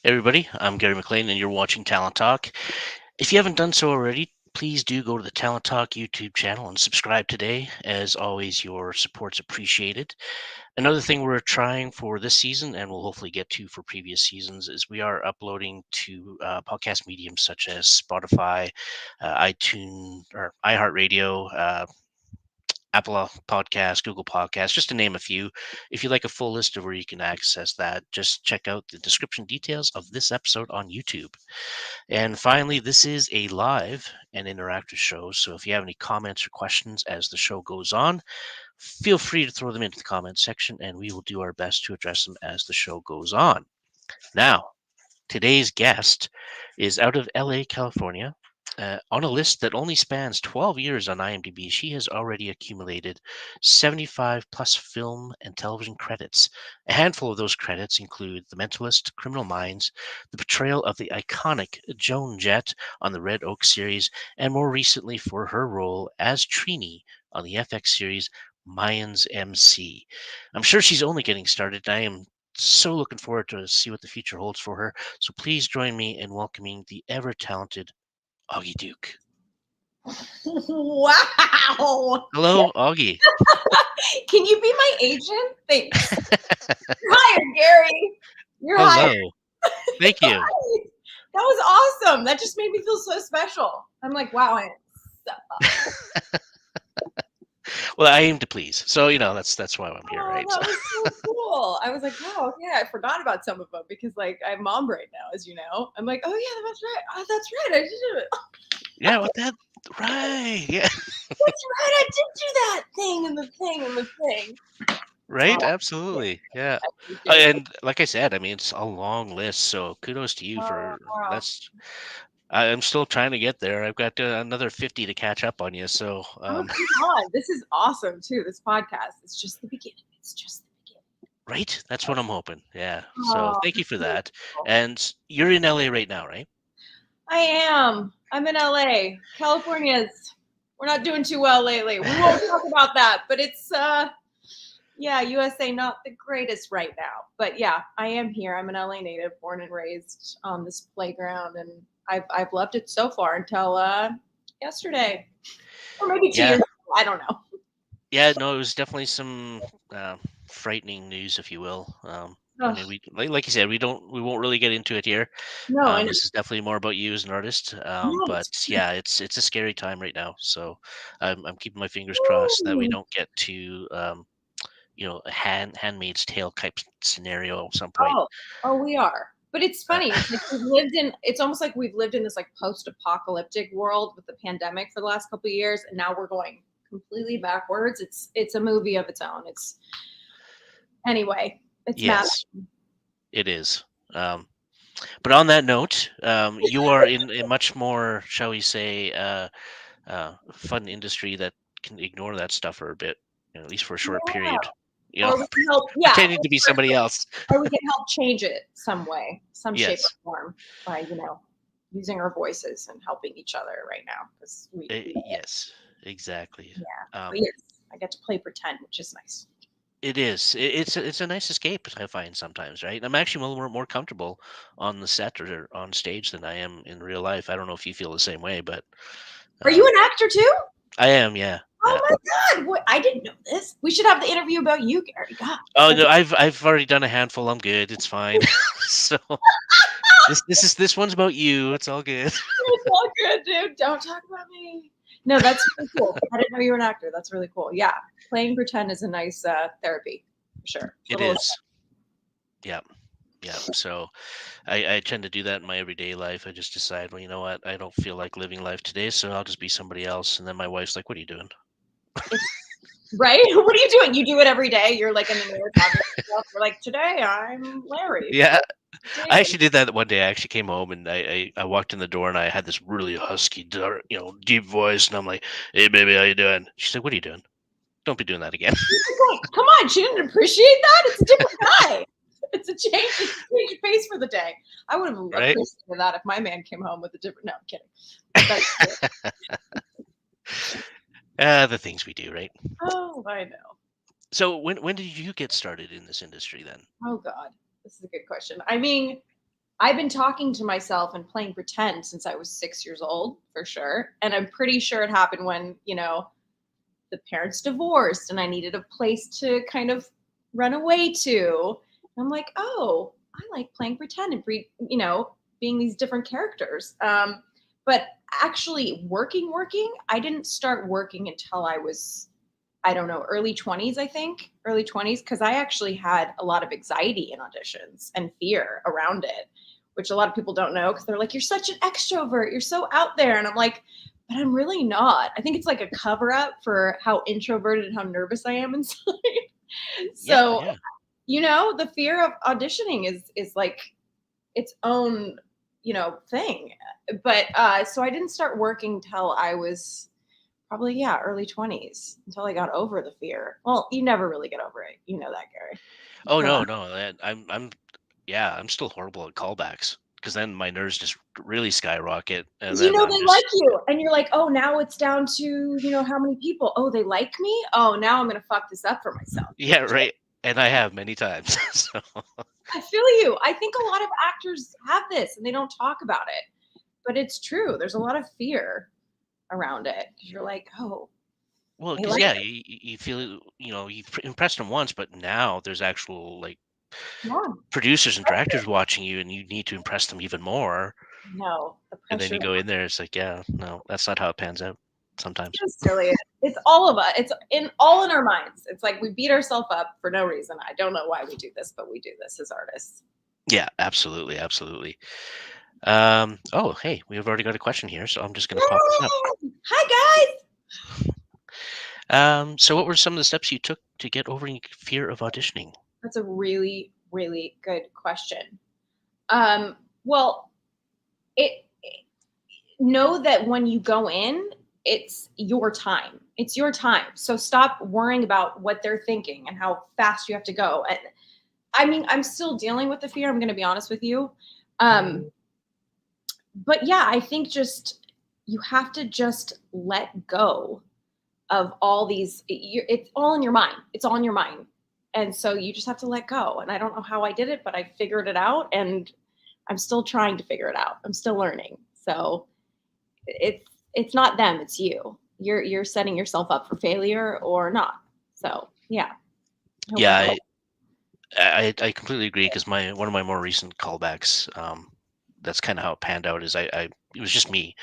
Hey everybody, I'm Gary McLean, and you're watching Talent Talk. If you haven't done so already, please do go to the Talent Talk YouTube channel and subscribe today. As always, your support's appreciated. Another thing we're trying for this season, and we'll hopefully get to for previous seasons, is we are uploading to podcast mediums such as Spotify, iTunes, or iHeartRadio, Apple Podcasts, Google Podcasts, just to name a few. If you'd like a full list of where you can access that, just check out the description details of this episode on YouTube. And finally, this is a live and interactive show. So if you have any comments or questions as the show goes on, feel free to throw them into the comments section and we will do our best to address them as the show goes on. Now, today's guest is out of LA, California. On a list that only spans 12 years on IMDb, she has already accumulated 75 plus film and television credits. A handful of those credits include The Mentalist, Criminal Minds, the portrayal of the iconic Joan Jett on the Red Oak series, and more recently for her role as Trini on the FX series Mayans MC. I'm sure she's only getting started. I am so looking forward to see what the future holds for her. So please join me in welcoming the ever talented Augie Duke. Wow. Hello, Augie. Can you be my agent? Thanks. You're hired, Gary. You're hired. Hello. Thank you. That was awesome. That just made me feel so special. I'm like, wow. Well, I aim to please. So, that's why I'm here, right? That was so cool. I was like, wow, okay, I forgot about some of them because, like, I'm mom right now, as you know. I'm like, oh, yeah, that's right. Oh, that's right. I did do it. Yeah, what that? Right. Yeah. That's right. I did do that thing and the thing and the thing. Right. Oh, Absolutely. Yeah. I appreciate it. And like I said, I mean, it's a long list. So kudos to you for Wow. that's. I'm still trying to get there. I've got another 50 to catch up on you. So, Oh, come on. This is awesome, too. This podcast. It's just the beginning. It's just the beginning. right. That's what I'm hoping. Yeah. So Oh, thank you for really that. cool. And you're in LA right now, right? I am. I'm in LA. California's, we're not doing too well lately. We won't talk about that, but it's, yeah, USA not the greatest right now. But yeah, I am here. I'm an LA native, born and raised on this playground, and I've loved it so far until yesterday. Or maybe 2 years ago. I don't know. Yeah, no, it was definitely some frightening news, if you will. I Oh, mean, like you said, we won't really get into it here. no, I know. This is definitely more about you as an artist. But Yes. yeah, it's a scary time right now. So I'm keeping my fingers crossed that we don't get to a Handmaid's Tale type scenario at some point. Oh, we are. But it's Uh, funny. It's like we've lived in. It's almost like we've lived in this like post-apocalyptic world with the pandemic for the last couple of years, and now we're going completely backwards. It's a movie of its own. It's anyway. It's mad. yes, it is. But on that note, you are in a much more, shall we say, fun industry that can ignore that stuff for a bit, at least for a short Yeah. period. Or we can help. Yeah. Pretending to be somebody else. Or we can help change it some way, some shape Yes. or form by using our voices and helping each other right now because we. Yes. Exactly. Yeah. Um, But yes, I get to play pretend, which is nice. it is. It's a nice escape. I find sometimes, right? I'm actually more comfortable on the set or on stage than I am in real life. I don't know if you feel the same way, but Are you um, an actor too? I am. Yeah. Oh Yeah. my God! What? I didn't know this. We should have the interview about you, Gary. God. Oh no, I've already done a handful. I'm good. It's fine. So this one's about you. It's all good. It's all good, dude. Don't talk about me. No, that's really cool. I didn't know you were an actor. That's really cool. Yeah, playing pretend is a nice therapy, for sure. It is. Yeah. Yeah. So I tend to do that in my everyday life. I just decide, well, you know what? I don't feel like living life today, so I'll just be somebody else. And then my wife's like, "What are you doing?" Right? What are you doing? You do it every day. You're like in the mirror talking to yourself. You're like, today I'm Larry. Yeah. I Today. actually did that one day. I actually came home and I walked in the door and I had this really husky, dark, deep voice, and I'm like, "Hey, baby, how you doing?" She's like, "What are you doing? Don't be doing that again." Come on, she didn't appreciate that. It's a different guy. It's a change. It's a change of pace for the day. I would have Right? appreciated that if my man came home with a different. No, I'm kidding. The things we do, right? Oh, I know. So when did you get started in this industry then? Oh God, this is a good question. I mean, I've been talking to myself and playing pretend since I was 6 years old, for sure. And I'm pretty sure it happened when, the parents divorced and I needed a place to kind of run away to. And I'm like, oh, I like playing pretend and, being these different characters. But actually working, I didn't start working until I was, I don't know, early 20s, I think, early 20s, because I actually had a lot of anxiety in auditions and fear around it, which a lot of people don't know because they're like, you're such an extrovert, you're so out there. And I'm like, but I'm really not. I think it's like a cover up for how introverted and how nervous I am inside. Yeah, So, yeah. the fear of auditioning is like its own, thing. But so I didn't start working till I was probably, yeah, early 20s, until I got over the fear. Well, you never really get over it. You know that, Gary. Oh Come on. no, no, yeah, I'm still horrible at callbacks because then my nerves just really skyrocket, and then I'm They like just you and you're like, oh, now it's down to, how many people. Oh, they like me. Oh, now I'm gonna fuck this up for myself. yeah, right. And I have many times. So I feel you. I think a lot of actors have this and they don't talk about it, but it's true. There's a lot of fear around it because you're like, oh, well, they because like yeah, it. you feel you've impressed them once, but now there's actual like Yeah. producers and directors watching you, and you need to impress them even more. No, the And then pressure. you go in there, it's like, yeah, no, that's not how it pans out sometimes. So silly. It's all of us. It's all in our minds. It's like we beat ourselves up for no reason. I don't know why we do this, but we do this as artists. Yeah, absolutely, absolutely. Oh, hey, we've already got a question here, so I'm just gonna pop this up. Yay! Hi guys. So what were some of the steps you took to get over your fear of auditioning? That's a really, really good question. Well, it know that when you go in, it's your time. It's your time. So stop worrying about what they're thinking and how fast you have to go. And I mean, I'm still dealing with the fear. I'm going to be honest with you. But yeah, I think just you have to just let go of all these. It's all in your mind. It's all in your mind. And so you just have to let go. And I don't know how I did it, but I figured it out. And I'm still trying to figure it out. I'm still learning. So it's not them, it's you. You're setting yourself up for failure or not. So yeah. I hope Yeah, that helps. I completely agree because my one of my more recent callbacks, that's kind of how it panned out. Is I it was just me,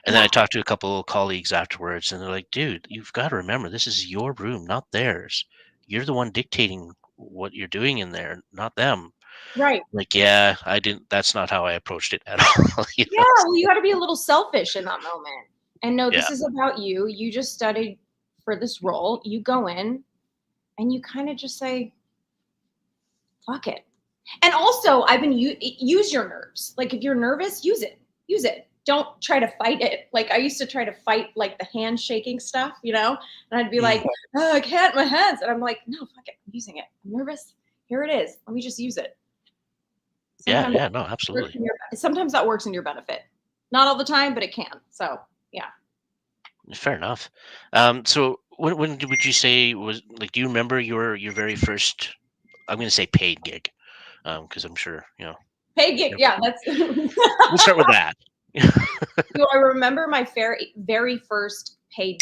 and then Yeah. I talked to a couple of colleagues afterwards, and they're like, "Dude, you've got to remember this is your room, not theirs. You're the one dictating what you're doing in there, not them." Right. Like, yeah, I didn't. That's not how I approached it at all. Yeah, well, you got to be a little selfish in that moment. And no, Yeah, this is about you. You just studied for this role. You go in and you kind of just say, fuck it. And also, I've been use your nerves. Like if you're nervous, use it. Use it. Don't try to fight it. Like I used to try to fight like the handshaking stuff, and I'd be mm, like, oh, I can't, my hands. And I'm like, no, fuck it. I'm using it. I'm nervous. Here it is. Let me just use it. yeah, Sometimes yeah. No, absolutely. sometimes that works in your benefit. Not all the time, but it can. So yeah. Fair enough. So would you say was like? Do you remember your very first? I'm going to say paid gig, because I'm sure Paid gig. Yep. Yeah, that's We'll start with that. Do I remember my very first paid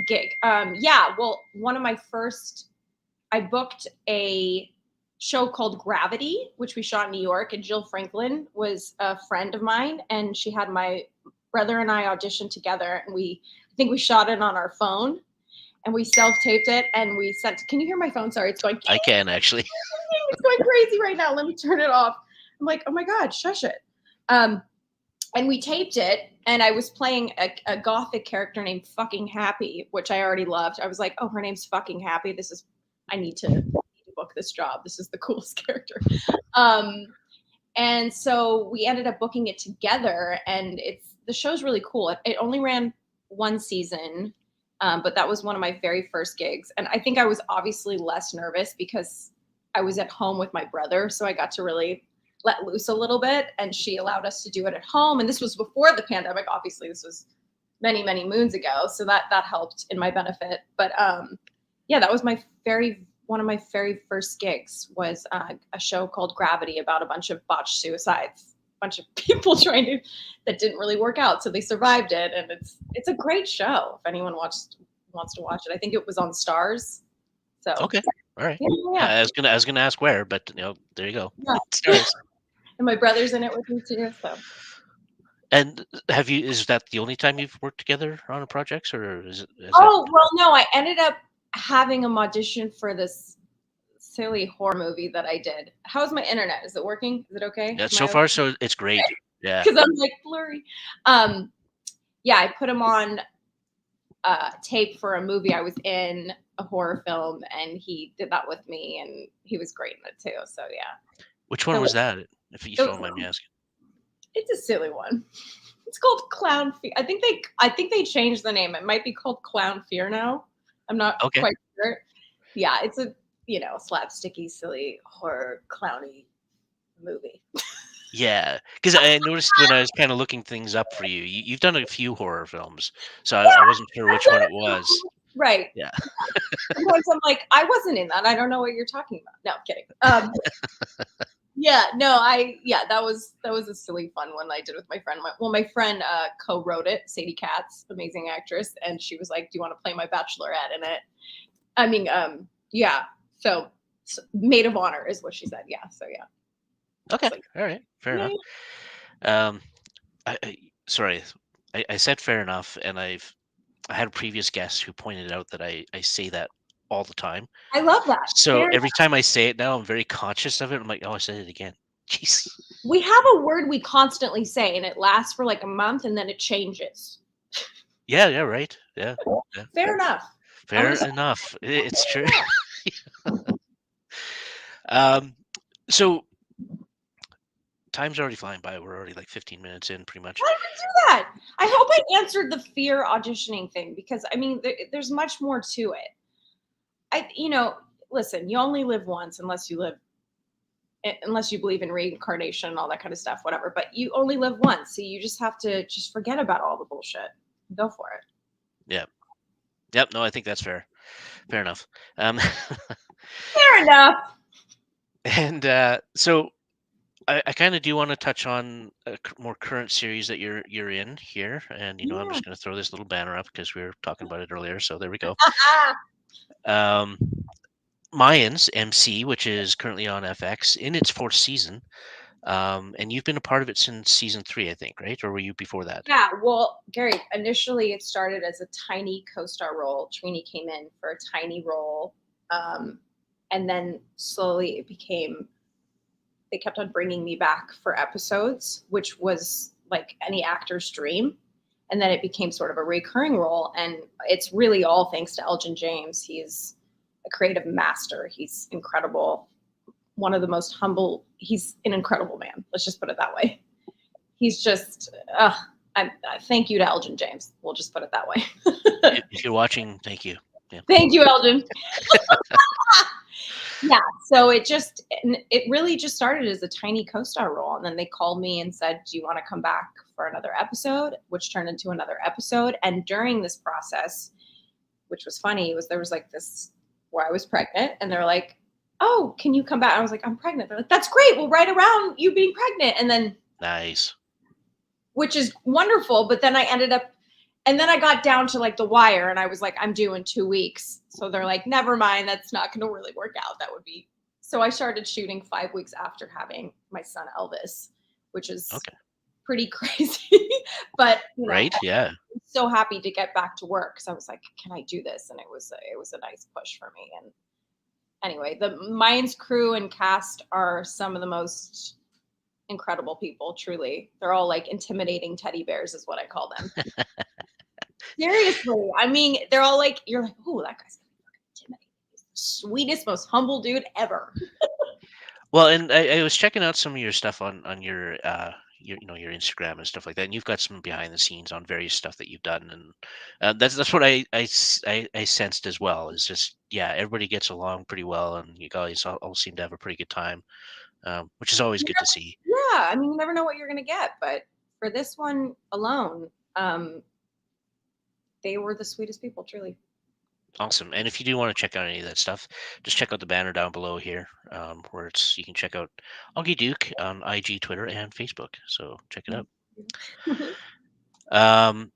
gig. Yeah, well, one of my first I booked a show called Gravity, which we shot in New York, and Jill Franklin was a friend of mine, and she had my brother and I auditioned together, and I think we shot it on our phone, and we self-taped it, and we sent. Can you hear my phone? Sorry, it's going. I can actually. It's going crazy right now. Let me turn it off. I'm like, oh my god, shush it. Um, and we taped it, and I was playing a gothic character named Fucking Happy, which I already loved. I was like, oh, her name's Fucking Happy. I need to book this job. This is the coolest character. And so we ended up booking it together, and the show's really cool. It only ran one season, but that was one of my very first gigs. And I think I was obviously less nervous because I was at home with my brother, so I got to really let loose a little bit, and she allowed us to do it at home. And this was before the pandemic. Obviously, this was many, many moons ago, so that helped in my benefit. But yeah, that was one of my very first gigs was a show called Gravity about a bunch of botched suicides. bunch of people that didn't really work out, so they survived it, and it's a great show. If anyone wants to watch it, I think it was on Stars. So Okay. All right. yeah. I was gonna ask where, but there you go. Yeah. Stars. And my brother's in it with me too. So. And is that the only time you've worked together on a project, or is that? Oh well, no. I ended up having an audition for this silly horror movie that I did. How's my internet? Is it working? Is it okay? Yeah, so far, so it's great. Yeah. Because I'm like blurry. Yeah, I put him on tape for a movie I was in, a horror film, and he did that with me, and he was great in it too. So yeah. Which one So was that? If you don't mind me asking. It's a silly one. It's called Clown Fear. I think they changed the name. It might be called Clown Fear now. I'm not quite sure. Yeah, it's a slapsticky, silly horror clowny movie. Yeah, because I noticed when I was kind of looking things up for you, you've done a few horror films, so I wasn't sure which one it was. Right. Yeah. Sometimes I'm like, I wasn't in that. I don't know what you're talking about. No, I'm kidding. Yeah, no, that was a silly fun one I did with my friend. My friend co-wrote it, Sadie Katz, amazing actress, and she was like, "Do you want to play my bachelorette in it?" I mean, yeah. So maid of honor is what she said. Yeah. So yeah. Okay. All right. Fair enough. Sorry, I said fair enough, and I had a previous guest who pointed out that I say that all the time. I love that. So every time I say it now, I'm very conscious of it. I'm like, oh, I said it again. Jeez. We have a word we constantly say, and it lasts for like a month, and then it changes. Yeah. Yeah. Right. Yeah. Fair enough. Fair enough. It's true. So time's already flying by. We're already like 15 minutes in, pretty much. Why did we do that? I hope I answered the fear auditioning thing, because I mean, there's much more to it. Listen, you only live once unless you believe in reincarnation and all that kind of stuff, whatever. But you only live once, so you just have to forget about all the bullshit. Go for it. Yeah. Yep. No, I think that's fair. Fair enough. Fair enough. And so I kind of do want to touch on a more current series that you're in here, and I'm just going to throw this little banner up because we were talking about it earlier. So there we go. Mayans MC, which is currently on FX in its 4th season, and you've been a part of it since season 3, I think, right? Or were you before that? Yeah. Well, Gary, initially it started as a tiny co-star role. Trini came in for a tiny role, and then slowly it became. They kept on bringing me back for episodes, which was like any actor's dream. And then it became sort of a recurring role. And it's really all thanks to Elgin James. He's a creative master. He's incredible. One of the most humble. He's an incredible man. Let's just put it that way. He's just, thank you to Elgin James. We'll just put it that way. If you're watching, thank you. Yeah. Thank you, Elgin. Yeah, so it really just started as a tiny co-star role, and then they called me and said, "Do you want to come back for another episode?" Which turned into another episode. And during this process, which was funny, there was like this where I was pregnant, and they're like, "Oh, can you come back?" I was like, "I'm pregnant." They're like, "That's great. We'll write around you being pregnant." And then nice, which is wonderful. But then I ended up. And then I got down to like the wire, and I was like, I'm due in 2 weeks. So they're like, never mind. That's not going to really work out. That would be. So I started shooting 5 weeks after having my son Elvis, which is pretty crazy. But right, yeah. I'm so happy to get back to work, because I was like, can I do this? And it was a nice push for me. And anyway, the Mayans crew and cast are some of the most incredible people. Truly, they're all like intimidating teddy bears, is what I call them. Seriously, I mean, they're all like, you're like, oh, that guy's gonna be fucking intimidating. He's the sweetest, most humble dude ever. Well, and I was checking out some of your stuff on your your Instagram and stuff like that, and you've got some behind the scenes on various stuff that you've done, and that's what I sensed as well. Is just everybody gets along pretty well, and you guys all seem to have a pretty good time, which is always good to see. Yeah, I mean, you never know what you're gonna get, but for this one alone, they were the sweetest people, truly. Awesome. And if you do want to check out any of that stuff, just check out the banner down below here, where you can check out Augie Duke on IG, Twitter, and Facebook. So check it out. Um,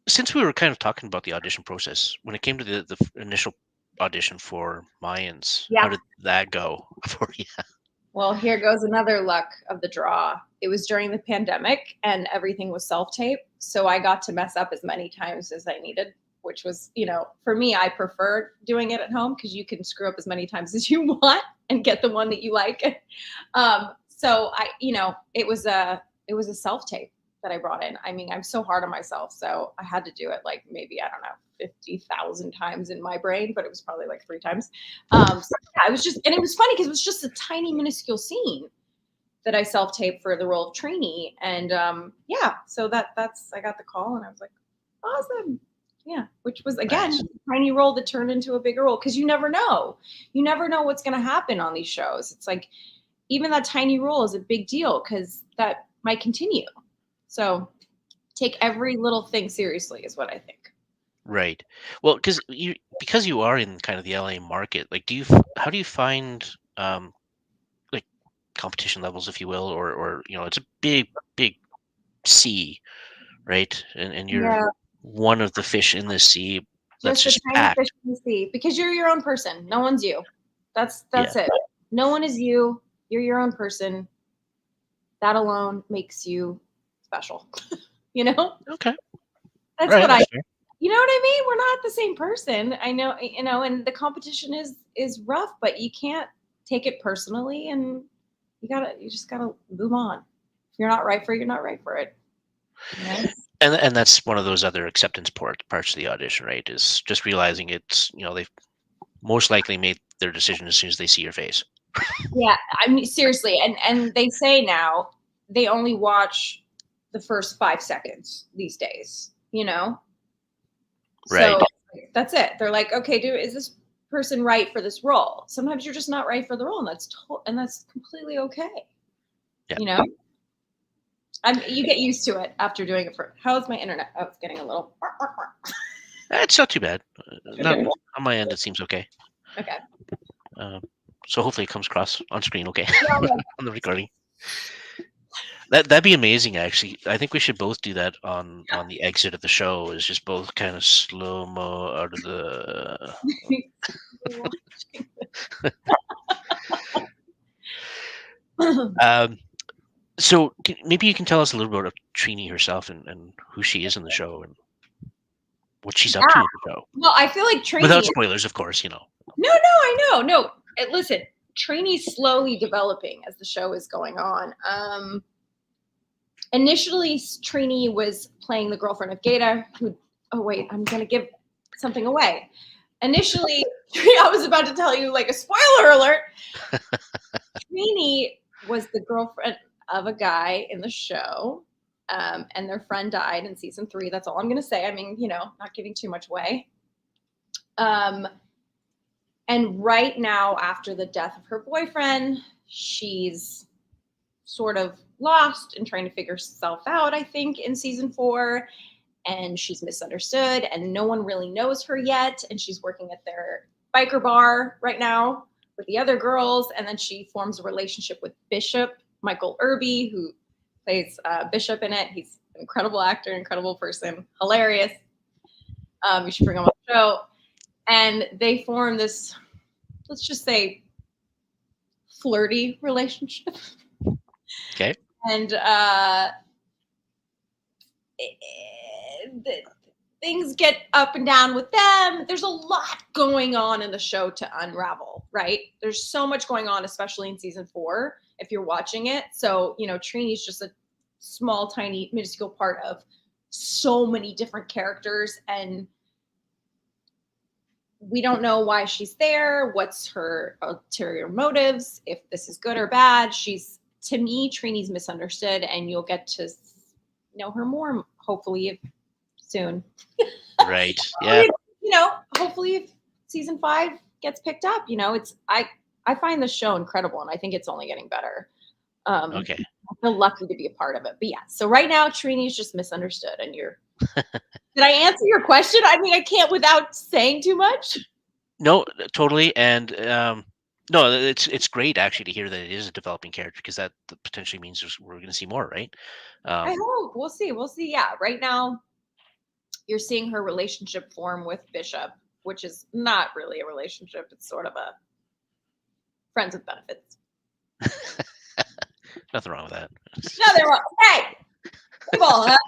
since we were kind of talking about the audition process, when it came to the initial audition for Mayans, how Yeah. did that go for you? Well, here goes another luck of the draw. It was during the pandemic and everything was self-tape. So I got to mess up as many times as I needed, which was, for me, I prefer doing it at home because you can screw up as many times as you want and get the one that you like. So it was a self-tape that I brought in. I mean, I'm so hard on myself. So I had to do it like maybe, I don't know, 50,000 times in my brain, but it was probably like 3 times. So yeah, it was just, and it was funny because it was just a tiny minuscule scene that I self-taped for the role of trainee. And yeah, so that's I got the call and I was like, awesome. Yeah, which was again Nice. a tiny role that turned into a bigger role because you never know. You never know what's gonna happen on these shows. It's like even that tiny role is a big deal because that might continue. So take every little thing seriously is what I think. Right. Well, because you are in kind of the LA market, like, how do you find like competition levels, if you will, or it's a big sea, right? And you're Yeah, one of the fish in this sea that's just a just tiny fish packed. in the sea because you're your own person. No one's you. That's Yeah. it. No one is you. You're your own person. That alone makes you special. you know, Okay. All that's right. what I. That's fair. You know what I mean? We're not the same person. I know. And the competition is rough, but you can't take it personally, and you just gotta move on. If you're not right for it, you're not right for it. You know? And that's one of those other acceptance parts of the audition, right? Is just realizing they've most likely made their decision as soon as they see your face. Yeah, I mean seriously, and they say now they only watch the first 5 seconds these days. Right. So that's it. They're like, okay, is this person right for this role? Sometimes you're just not right for the role, and that's completely okay. Yeah. You know, you get used to it after doing it for. How's my internet? Oh, it's getting a little. It's not too bad. Not Okay. on my end. It seems okay. Okay. Uh, so hopefully it comes across on screen okay Yeah, on the recording. That'd be amazing. Actually, I think we should both do that on the exit of the show. Is just both kind of slow mo out of the. Um, so maybe you can tell us a little bit about Trini herself and who she is in the show and what she's up to Yeah. in the show, Well, I feel like without training. spoilers, of course. No, I know. No, listen, trainee's slowly developing as the show is going on. Initially, trainee was playing the girlfriend of Gata, who, oh, wait, I'm going to give something away. Initially, I was about to tell you like a spoiler alert. Trainee was the girlfriend of a guy in the show. And their friend died in season 3. That's all I'm going to say. I mean, not giving too much away. And right now, after the death of her boyfriend, she's sort of lost and trying to figure herself out, I think, in season 4. And she's misunderstood, and no one really knows her yet. And she's working at their biker bar right now with the other girls. And then she forms a relationship with Bishop, Michael Irby, who plays Bishop in it. He's an incredible actor, incredible person, hilarious. You should bring him on the show. And they form this, let's just say, flirty relationship. Okay. And things get up and down with them. There's a lot going on in the show to unravel, right? There's so much going on, especially in season 4, if you're watching it. So, Trini's just a small, tiny, minuscule part of so many different characters, and we don't know why she's there, what's her ulterior motives, if this is good or bad. To me, Trini's misunderstood, and you'll get to know her more, hopefully, soon. Right. Yeah. Hopefully if season 5 gets picked up, I find the show incredible, and I think it's only getting better. Okay. I feel lucky to be a part of it. But yeah, so right now Trini's just misunderstood, and you're Did I answer your question? I mean, I can't without saying too much. No, totally, and no, it's great actually to hear that it is a developing character because that potentially means we're going to see more, right? I Um, hope. We'll see. We'll see. Yeah. Right now, you're seeing her relationship form with Bishop, which is not really a relationship. It's sort of a friends with benefits. Nothing wrong with that. No, they're wrong. Hey, we've all had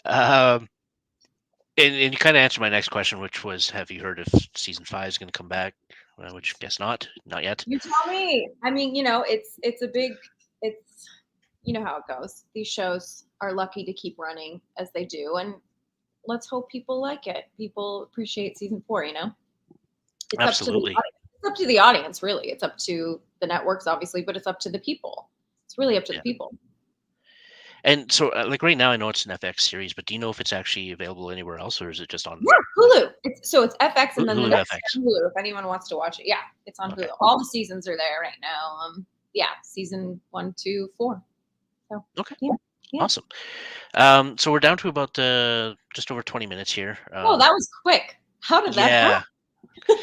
that. Um, and you kind of answered my next question, which was, have you heard if season 5 is going to come back? Which guess not yet. You tell me. I mean, it's a big. It's how it goes. These shows are lucky to keep running as they do, and let's hope people like it. People appreciate season 4. It's up to the Absolutely. audience. It's up to the audience, really. It's up to the networks, obviously, but it's up to the people. It's really up to the Yeah. people. And so, like right now, I know it's an FX series, but do you know if it's actually available anywhere else, or is it just on Yeah, Hulu. It's FX, and then the Hulu next FX? Hulu. If anyone wants to watch it, yeah, it's on Okay. Hulu. All the seasons are there right now. Yeah, season 1, 2, 4. So Okay. yeah, yeah. Awesome. So we're down to about just over 20 minutes here. Oh, that was quick. How did that happen? Yeah,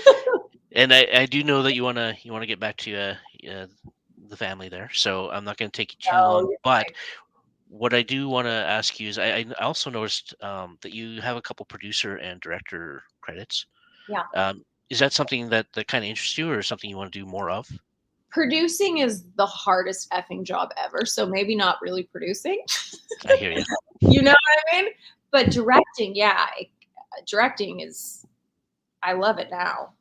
and I do know that you wanna get back to the family there, so I'm not going to take you too Oh, long. you're But fine. what I do want to ask you is, I also noticed that you have a couple producer and director credits. Yeah. Is that something that kind of interests you, or something you want to do more of? Producing is the hardest effing job ever, so maybe not really producing. I hear you. You know what I mean? But directing, yeah, directing is. I love it now.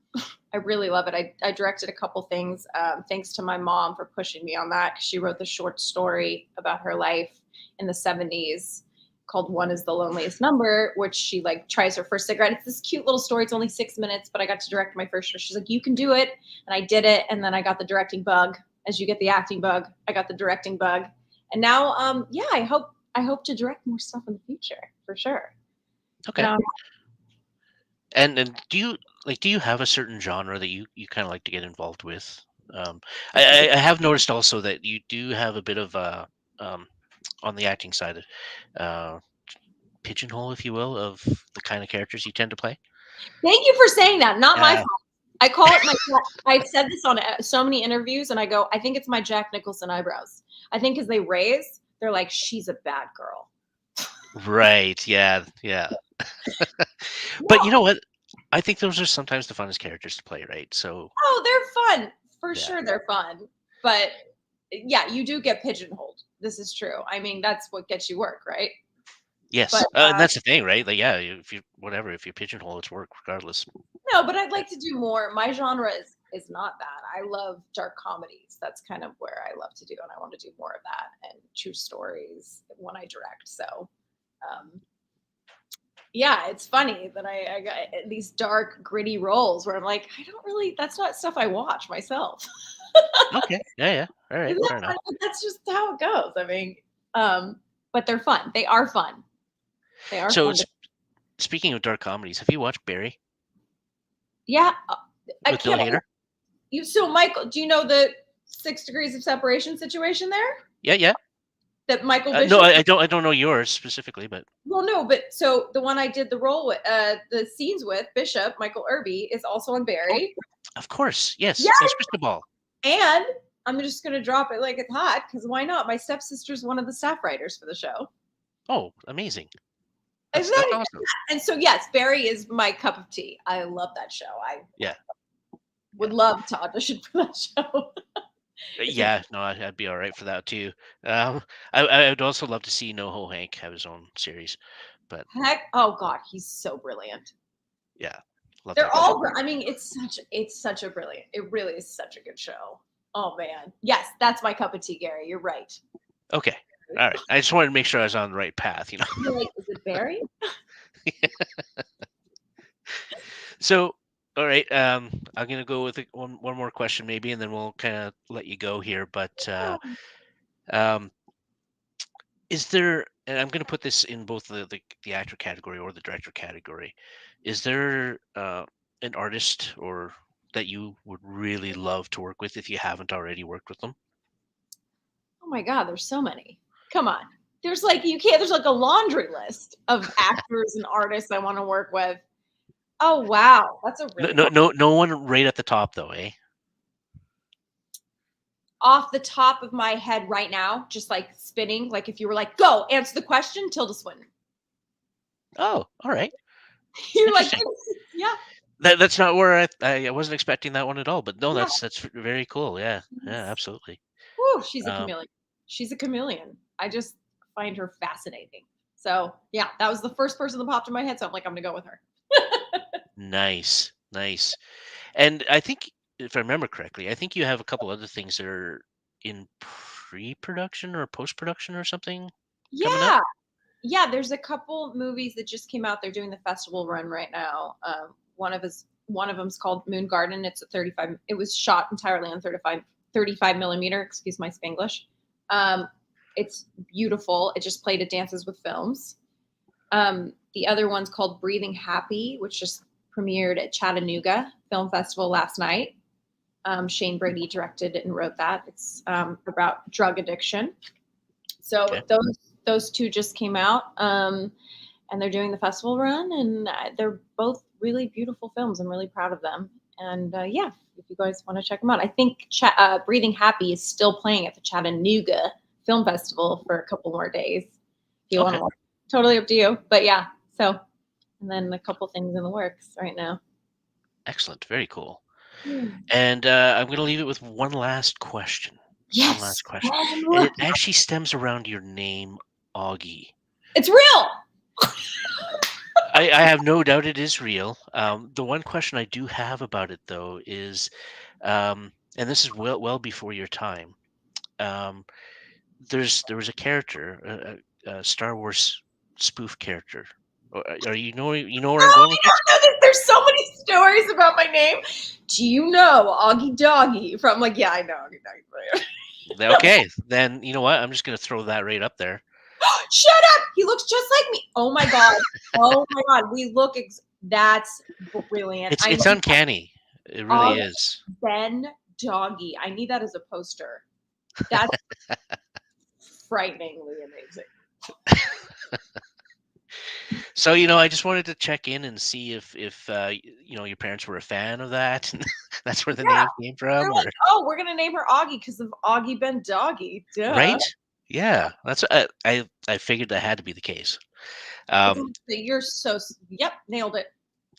I really love it. I directed a couple things, thanks to my mom for pushing me on that. 'Cause she wrote the short story about her life in the 70s called One is the Loneliest Number, which she like tries her first cigarette. It's this cute little story. It's only 6 minutes, but I got to direct my first show. She's like, you can do it. And I did it. And then I got the directing bug. As you get the acting bug, I got the directing bug. And now, yeah, I hope to direct more stuff in the future for sure. And Okay. And do you have a certain genre that you kind of like to get involved with? Um, I have noticed also that you do have a bit of um, on the acting side, uh, pigeonhole, if you will, of the kind of characters you tend to play. thank you for saying that. Not my Yeah. fault. I call it my. I've said this on so many interviews, and I go, I think it's my Jack Nicholson eyebrows. I think as they raise, they're like, she's a bad girl. Right. Yeah. Yeah. But you No, know what? I think those are sometimes the funnest characters to play, right? So oh, they're fun for yeah. sure. They're fun, but yeah, you do get pigeonholed. This is true. I mean, that's what gets you work, right? But Yes. And that's the thing, right? Like, yeah, if you whatever, if you pigeonhole, it's work regardless. no, but I'd Yeah. like to do more. My genre is not that. I love dark comedies. That's kind of where I love to do, and I want to do more of that and true stories when I direct. So, um, yeah, it's funny that I got these dark, gritty roles where I'm like, I don't really. That's not stuff I watch myself. Okay. Yeah. Yeah. All right. Isn't that Fair enough. funny? But that's just how it goes. I mean, but they're fun. They are fun. They are So fun. speaking of dark comedies, have you watched Barry Yeah, I with Bill can't. Hader? You so Michael, do you know the 6 degrees of separation situation there? Yeah. Yeah. That Michael No, Bishop. I don't know yours specifically, but Well, no, but so the one I did the role with, the scenes with Bishop Michael Irby is also on oh, Barry. of course, yes, Yeah, as Cristobal. and I'm just gonna drop it like it's hot because why not? My stepsister's one of the staff writers for the show. Oh, amazing. Isn't That's that? awesome. And so yes, Barry is my cup of tea. I love that show. I Yeah. would love to audition for that show. It's a Yeah, no, I'd be all right for that too. I would also love to see NoHo Hank have his own series, but heck. Oh God, he's so brilliant. yeah, love They're that guy. all. I mean, it's such a brilliant. It really is such a good show. Oh man, yes, that's my cup of tea, Gary. You're right. Okay, all right. I just wanted to make sure I was on the right path, you know. You're like, is it Barry? So, all right, I'm gonna go with one more question maybe, and then we'll kind of let you go here. But um, is there? And I'm gonna put this in both the actor category or the director category. Is there an artist or that you would really love to work with if you haven't already worked with them? Oh my God, there's so many. Come on. there's like you can't. There's like a laundry list of actors and artists I want to work with. Oh wow, that's a No, really no, no, no one right at the top though, eh? off the top of my head right now, just like spinning. Like if you were like, go answer the question, Tilda Swinton. Oh, all right, You're like, interesting. yeah, That's not where I wasn't expecting that one at all. But no, yeah. that's very cool. Yeah, yeah, absolutely. Whew, she's a Um, chameleon. She's a chameleon. I just find her fascinating. So yeah, that was the first person that popped in my head. So I'm like, I'm gonna go with her. nice, nice. And I think, if I remember correctly, I think you have a couple other things that are in pre-production or post-production or something coming up. Yeah, yeah. There's a couple movies that just came out. They're doing the festival run right now. One of them's called Moon Garden. It's a 35. It was shot entirely on 35 millimeter. Excuse my Spanglish. Um, it's beautiful. It just played at Dances with Films. The other one's called Breathing Happy, which just premiered at Chattanooga Film Festival last night. Shane Brady directed and wrote that. It's about drug addiction. Okay. So those two just came out, and they're doing the festival run, and they're both really beautiful films. I'm really proud of them. And yeah, if you guys want to check them out, I think Breathing Happy is still playing at the Chattanooga Film Festival for a couple more days. If you want Okay. to watch, totally up to you. But yeah, so and then a couple things in the works right now. Excellent. Very cool. Hmm. And I'm going to leave it with one last question. One Yes, last question, one and more. it actually stems around your name, Augie. It's real. I have no doubt it is real. The one question I do have about it, though, is, and this is well before your time. Um, there was a character, a Star Wars spoof character. Are you know where I'm Oh, going I with this? don't know. There's so many stories about my name. Do you know Augie Doggy from like? Yeah, I know Augie Doggy. Okay, then you know what? I'm just going to throw that right up there. Shut up! He looks just like me. Oh my god. Oh my god. We look. That's brilliant. I It's need uncanny. It really Augie is. Ben Doggy. I need that as a poster. That's frighteningly amazing. So I just wanted to check in and see if your parents were a fan of that, and that's where the Yeah, name came they're from, like, or oh, we're gonna name her Augie because of Augie Ben Doggy. Duh. right? Yeah, that's I figured that had to be the case. It's Um, honestly, you're so. Yep, nailed it.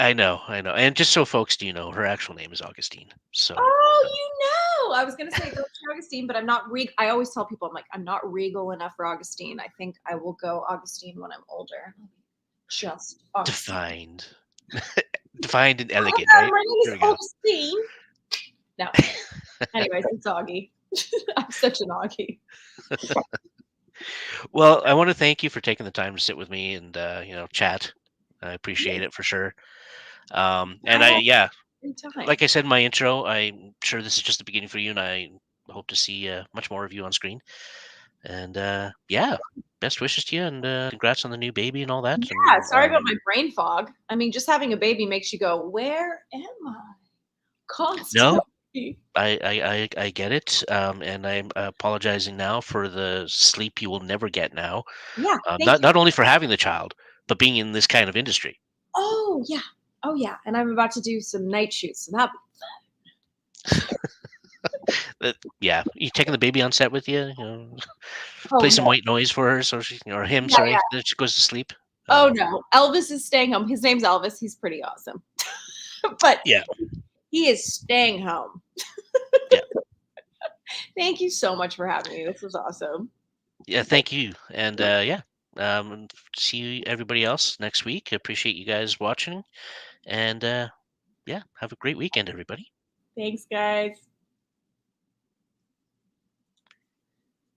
I know, and just so folks do know, her actual name is Augustine. So Oh, you know. I was gonna say go to Augustine, but I'm not I always tell people I'm like, I'm not regal enough for Augustine. I think I will go Augustine when I'm older. Just Augustine. defined, defined and Oh elegant, my god, right? my name There is we go. Augustine. No. Anyways, it's Augie. I'm such an Augie. Well, I want to thank you for taking the time to sit with me and chat. I appreciate it for sure. And Oh, yeah, anytime. like I said in my intro, I'm sure this is just the beginning for you, and I hope to see much more of you on screen. And yeah, best wishes to you, and congrats on the new baby and all that. Yeah, And sorry about my brain fog. I mean, just having a baby makes you go, where am I? no, Constantly. I get it, and I'm apologizing now for the sleep you will never get now. Yeah, thank Not you. only for having the child, but being in this kind of industry. Oh, yeah. Oh, yeah. And I'm about to do some night shoots. So that'll Yeah, you taking the baby on set with you? Oh, Play some no. white noise for her, so she or him, Yeah, sorry, yeah. then she goes to sleep. Oh, no. Elvis is staying home. His name's Elvis. He's pretty awesome. But Yeah, he is staying home. yeah, Thank you so much for having me. This was awesome. yeah. Thank you, and yeah. See everybody else next week. Appreciate you guys watching, and yeah, have a great weekend, everybody. Thanks, guys.